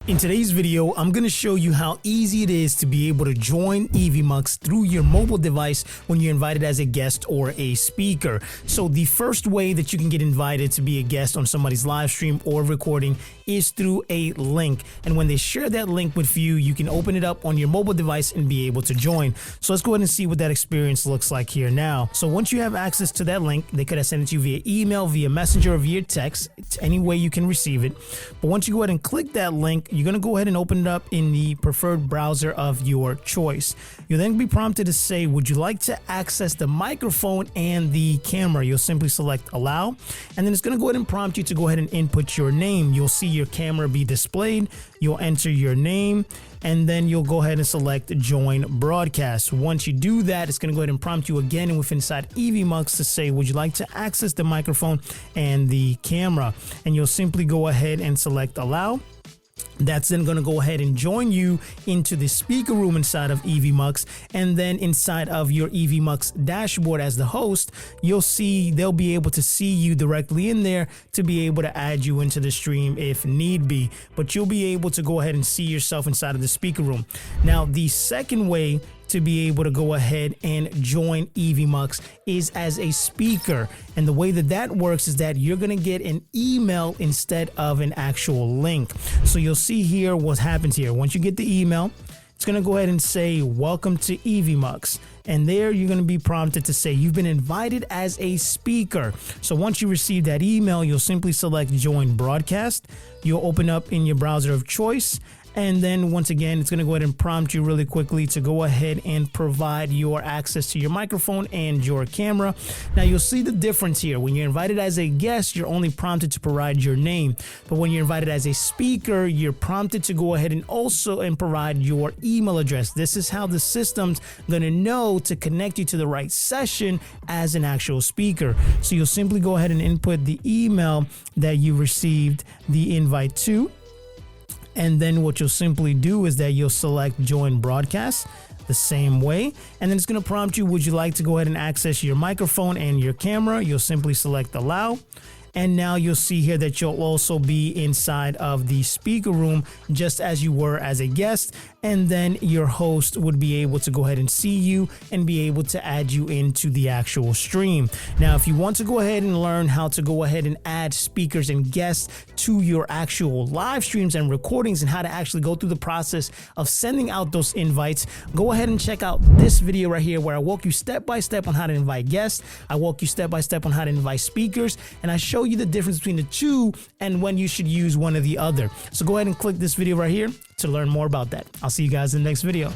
In today's video, I'm going to show you how easy it is to be able to join Evmux through your mobile device when you're invited as a guest or a speaker. So the first way that you can get invited to be a guest on somebody's live stream or recording is through a link. And when they share that link with you, you can open it up on your mobile device and be able to join. So let's go ahead and see what that experience looks like here now. So once you have access to that link, they could have sent it to you via email, via messenger, or via text. It's any way you can receive it. But once you go ahead and click that link, you're going to go ahead and open it up in the preferred browser of your choice. You'll then be prompted to say, would you like to access the microphone and the camera? You'll simply select allow, and then it's going to go ahead and prompt you to go ahead and input your name. You'll see your camera be displayed. You'll enter your name, and then you'll go ahead and select join broadcast. Once you do that, it's going to go ahead and prompt you again with inside Evmux to say, would you like to access the microphone and the camera? And you'll simply go ahead and select allow. That's then going to go ahead and join you into the speaker room inside of Evmux, and then inside of your Evmux dashboard as the host, you'll see they'll be able to see you directly in there to be able to add you into the stream if need be. But you'll be able to go ahead and see yourself inside of the speaker room. Now, the second way to be able to go ahead and join Evmux is as a speaker. And the way that that works is that you're going to get an email instead of an actual link. So you'll see here what happens here. Once you get the email, it's going to go ahead and say, welcome to Evmux. And there you're going to be prompted to say you've been invited as a speaker. So once you receive that email, you'll simply select join broadcast. You'll open up in your browser of choice. And then once again, it's going to go ahead and prompt you really quickly to go ahead and provide your access to your microphone and your camera. Now, you'll see the difference here. When you're invited as a guest, you're only prompted to provide your name. But when you're invited as a speaker, you're prompted to go ahead and also provide your email address. This is how the system's going to know to connect you to the right session as an actual speaker. So you'll simply go ahead and input the email that you received the invite to. And then what you'll simply do is that you'll select join broadcast the same way. And then it's going to prompt you, would you like to go ahead and access your microphone and your camera? You'll simply select allow. And now you'll see here that you'll also be inside of the speaker room just as you were as a guest. And then your host would be able to go ahead and see you and be able to add you into the actual stream. Now, if you want to go ahead and learn how to go ahead and add speakers and guests to your actual live streams and recordings and how to actually go through the process of sending out those invites, go ahead and check out this video right here where I walk you step by step on how to invite guests. I walk you step by step on how to invite speakers, and I show you the difference between the two and when you should use one or the other. So go ahead and click this video right here to learn more about that. I'll see you guys in the next video.